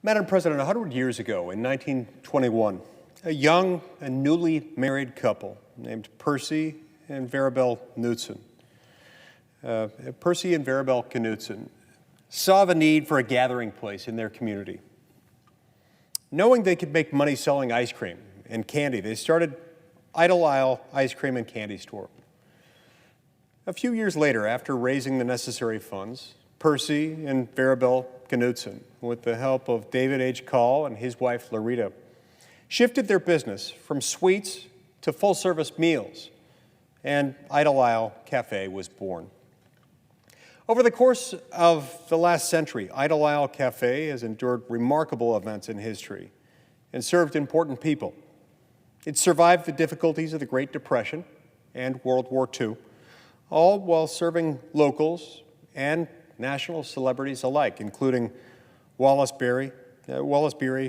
Madam President, 100 years ago in 1921, a young and newly married couple named Percy and Verabel Knudsen. Percy and Verabel Knudsen saw the need for a gathering place in their community. Knowing they could make money selling ice cream and candy, they started Idle Isle Ice Cream and Candy Store. A few years later, after raising the necessary funds, Percy and Verabel Knudsen, with the help of David H. Call and his wife Larita, shifted their business from sweets to full-service meals, and Idle Isle Cafe was born. Over the course of the last century, Idle Isle Cafe has endured remarkable events in history and served important people. It survived the difficulties of the Great Depression and World War II, all while serving locals and national celebrities alike, including Wallace Beery,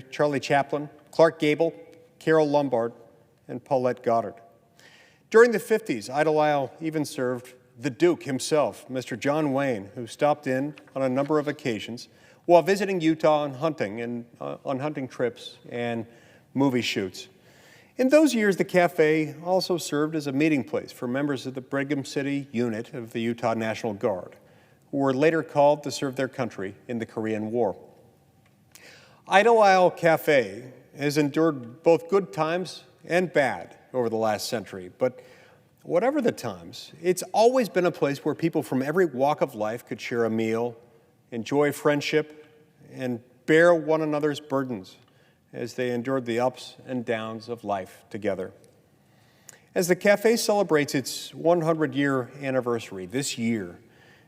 Charlie Chaplin, Clark Gable, Carole Lombard, and Paulette Goddard. During the 50s, Idle Isle even served the Duke himself, Mr. John Wayne, who stopped in on a number of occasions while visiting Utah on hunting trips and movie shoots. In those years, the cafe also served as a meeting place for members of the Brigham City unit of the Utah National Guard, who were later called to serve their country in the Korean War. Idle Isle Cafe has endured both good times and bad over the last century, but whatever the times, it's always been a place where people from every walk of life could share a meal, enjoy friendship, and bear one another's burdens as they endured the ups and downs of life together. As the cafe celebrates its 100-year anniversary this year,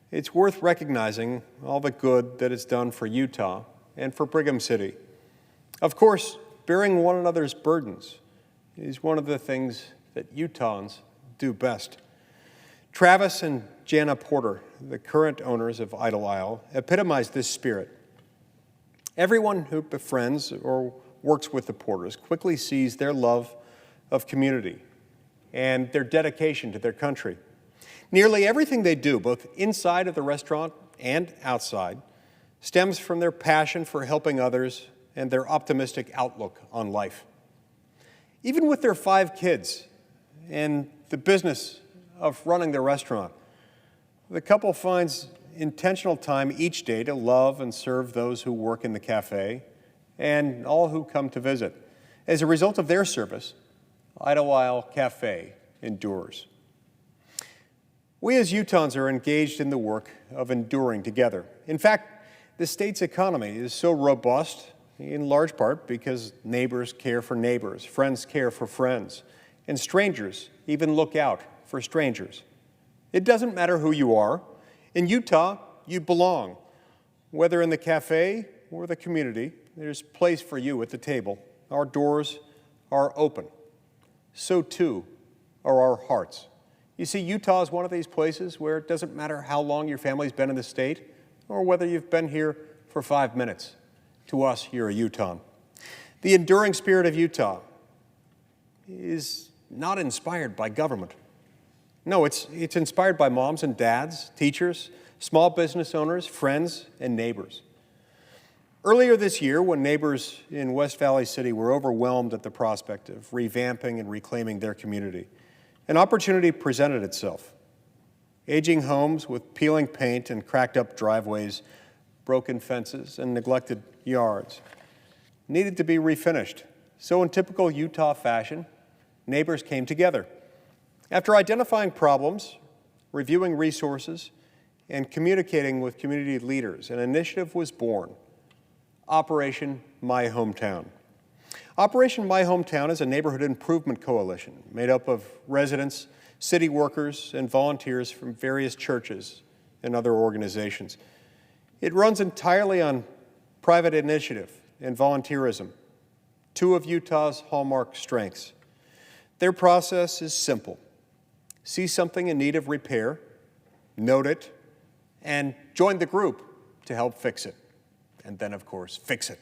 it's worth recognizing all the good that it's done for Utah and for Brigham City. Of course, bearing one another's burdens is one of the things that Utahns do best. Travis and Jana Porter, the current owners of Idle Isle, epitomize this spirit. Everyone who befriends or works with the Porters quickly sees their love of community and their dedication to their country. Nearly everything they do, both inside of the restaurant and outside, stems from their passion for helping others and their optimistic outlook on life. Even with their 5 kids and the business of running the restaurant, the couple finds intentional time each day to love and serve those who work in the cafe and all who come to visit. As a result of their service, Idle Isle Cafe endures. We as Utahns are engaged in the work of enduring together. In fact, the state's economy is so robust in large part because neighbors care for neighbors, friends care for friends, and strangers even look out for strangers. It doesn't matter who you are. In Utah, you belong. Whether in the cafe or the community, there's place for you at the table. Our doors are open. So too are our hearts. You see, Utah is one of these places where it doesn't matter how long your family's been in the state or whether you've been here for 5 minutes. To us, you're a Utahn. The enduring spirit of Utah is not inspired by government. No, it's inspired by moms and dads, teachers, small business owners, friends, and neighbors. Earlier this year, when neighbors in West Valley City were overwhelmed at the prospect of revamping and reclaiming their community, an opportunity presented itself. Aging homes with peeling paint and cracked up driveways, broken fences, and neglected yards needed to be refinished. So in typical Utah fashion, neighbors came together. After identifying problems, reviewing resources, and communicating with community leaders, an initiative was born, Operation My Hometown. Operation My Hometown is a neighborhood improvement coalition made up of residents, city workers, and volunteers from various churches and other organizations. It runs entirely on private initiative and volunteerism, 2 of Utah's hallmark strengths. Their process is simple. See something in need of repair, note it, and join the group to help fix it. And then, of course, fix it.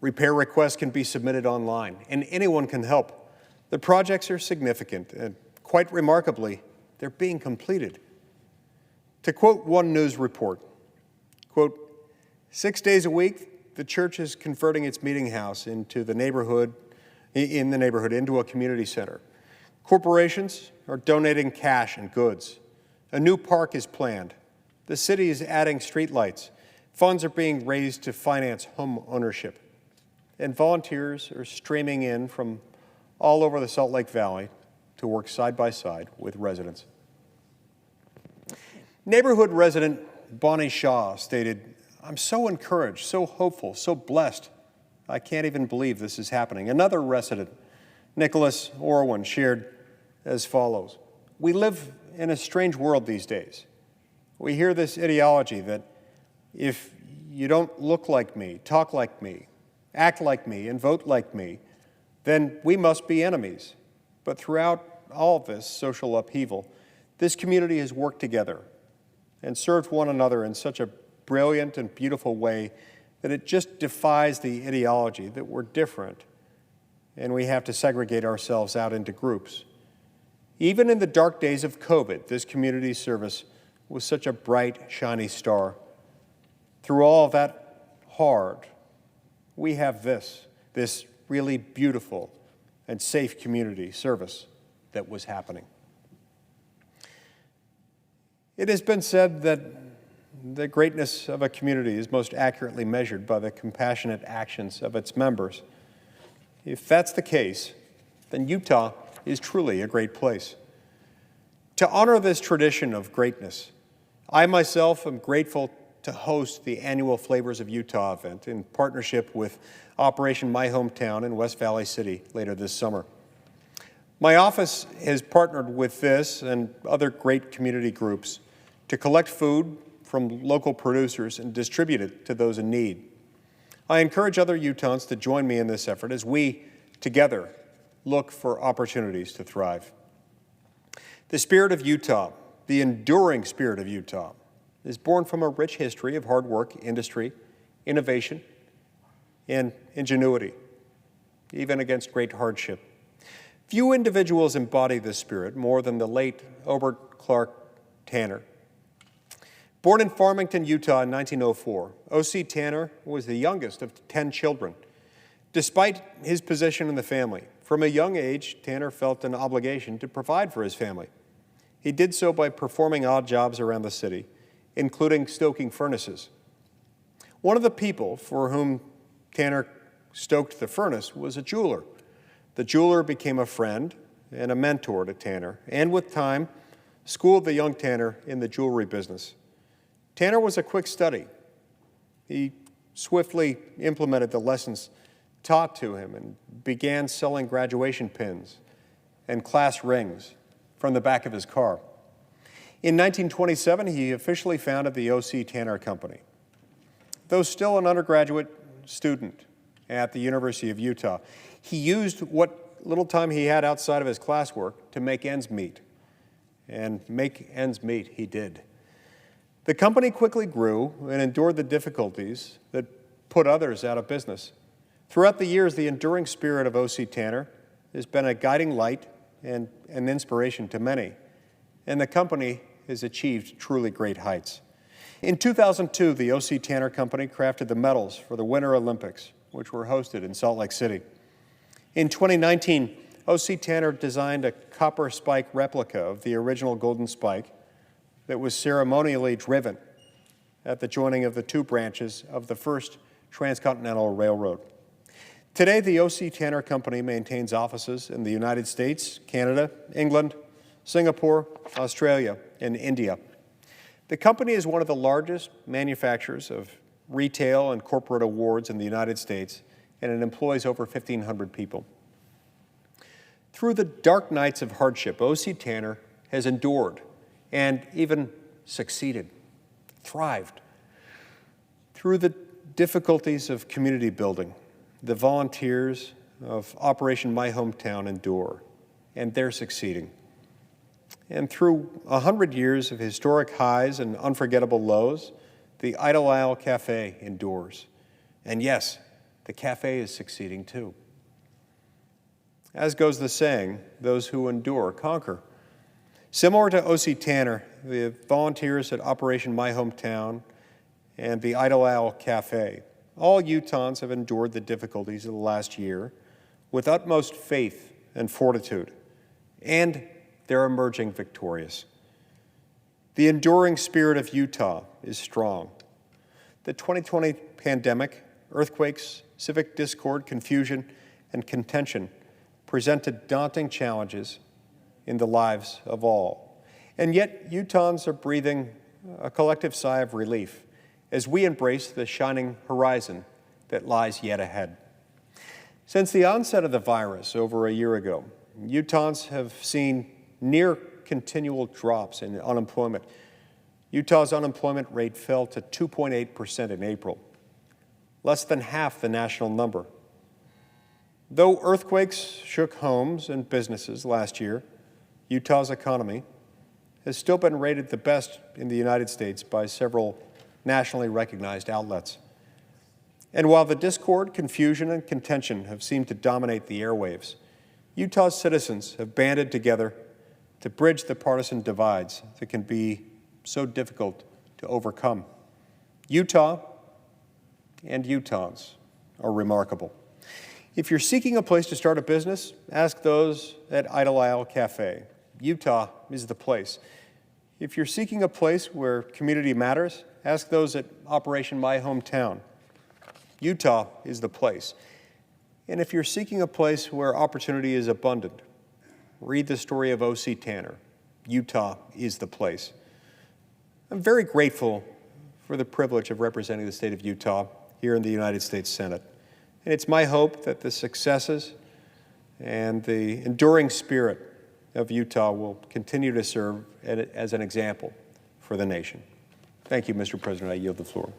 Repair requests can be submitted online, and anyone can help. The projects are significant, and quite remarkably, they're being completed. To quote one news report, quote, 6 days a week, the church is converting its meeting house into the neighborhood into a community center. Corporations are donating cash and goods. A new park is planned. The city is adding streetlights. Funds are being raised to finance home ownership. And volunteers are streaming in from all over the Salt Lake Valley to work side by side with residents. Neighborhood resident Bonnie Shaw stated, "I'm so encouraged, so hopeful, so blessed. I can't even believe this is happening." Another resident, Nicholas Orwin, shared as follows, "We live in a strange world these days. We hear this ideology that if you don't look like me, talk like me, act like me, and vote like me, then we must be enemies. But throughout all of this social upheaval, this community has worked together and served one another in such a brilliant and beautiful way that it just defies the ideology that we're different and we have to segregate ourselves out into groups. Even in the dark days of COVID, this community service was such a bright, shiny star. Through all of that hard, we have this really beautiful and safe community service that was happening." It has been said that the greatness of a community is most accurately measured by the compassionate actions of its members. If that's the case, then Utah is truly a great place. To honor this tradition of greatness, I myself am grateful to host the annual Flavors of Utah event in partnership with Operation My Hometown in West Valley City later this summer. My office has partnered with this and other great community groups to collect food from local producers and distribute it to those in need. I encourage other Utahns to join me in this effort as we, together, look for opportunities to thrive. The spirit of Utah, the enduring spirit of Utah, is born from a rich history of hard work, industry, innovation, and ingenuity, even against great hardship. Few individuals embody this spirit more than the late Obert Clark Tanner. Born in Farmington, Utah in 1904, O.C. Tanner was the youngest of 10 children. Despite his position in the family, from a young age, Tanner felt an obligation to provide for his family. He did so by performing odd jobs around the city, including stoking furnaces. One of the people for whom Tanner stoked the furnace was a jeweler. The jeweler became a friend and a mentor to Tanner, and with time, schooled the young Tanner in the jewelry business. Tanner was a quick study. He swiftly implemented the lessons taught to him and began selling graduation pins and class rings from the back of his car. In 1927, he officially founded the O.C. Tanner Company. Though still an undergraduate student at the University of Utah, he used what little time he had outside of his classwork to make ends meet. And make ends meet he did. The company quickly grew and endured the difficulties that put others out of business. Throughout the years, the enduring spirit of O.C. Tanner has been a guiding light and an inspiration to many, and the company has achieved truly great heights. In 2002, the O.C. Tanner Company crafted the medals for the Winter Olympics, which were hosted in Salt Lake City. In 2019, O.C. Tanner designed a copper spike replica of the original golden spike that was ceremonially driven at the joining of the two branches of the first transcontinental railroad. Today, the O.C. Tanner Company maintains offices in the United States, Canada, England, Singapore, Australia, and India. The company is one of the largest manufacturers of retail and corporate awards in the United States, and it employs over 1,500 people. Through the dark nights of hardship, O.C. Tanner has endured and even succeeded, thrived. Through the difficulties of community building, the volunteers of Operation My Hometown endure, and they're succeeding. And through 100 years of historic highs and unforgettable lows, the Idle Isle Cafe endures. And yes, the cafe is succeeding too. As goes the saying, those who endure conquer. Similar to O.C. Tanner, the volunteers at Operation My Hometown and the Idle Isle Cafe all Utahns have endured the difficulties of the last year with utmost faith and fortitude, and they're emerging victorious. The enduring spirit of Utah is strong. The 2020 pandemic, earthquakes, civic discord, confusion, and contention presented daunting challenges in the lives of all. And yet, Utahns are breathing a collective sigh of relief as we embrace the shining horizon that lies yet ahead. Since the onset of the virus over a year ago, Utahns have seen near continual drops in unemployment. Utah's unemployment rate fell to 2.8% in April, less than half the national number. Though earthquakes shook homes and businesses last year, Utah's economy has still been rated the best in the United States by several nationally recognized outlets. And while the discord, confusion, and contention have seemed to dominate the airwaves, Utah's citizens have banded together to bridge the partisan divides that can be so difficult to overcome. Utah and Utahns are remarkable. If you're seeking a place to start a business, ask those at Idle Isle Cafe. Utah is the place. If you're seeking a place where community matters, ask those at Operation My Hometown. Utah is the place. And if you're seeking a place where opportunity is abundant, read the story of O.C. Tanner. Utah is the place. I'm very grateful for the privilege of representing the state of Utah here in the United States Senate. And it's my hope that the successes and the enduring spirit of Utah will continue to serve as an example for the nation. Thank you, Mr. President. I yield the floor.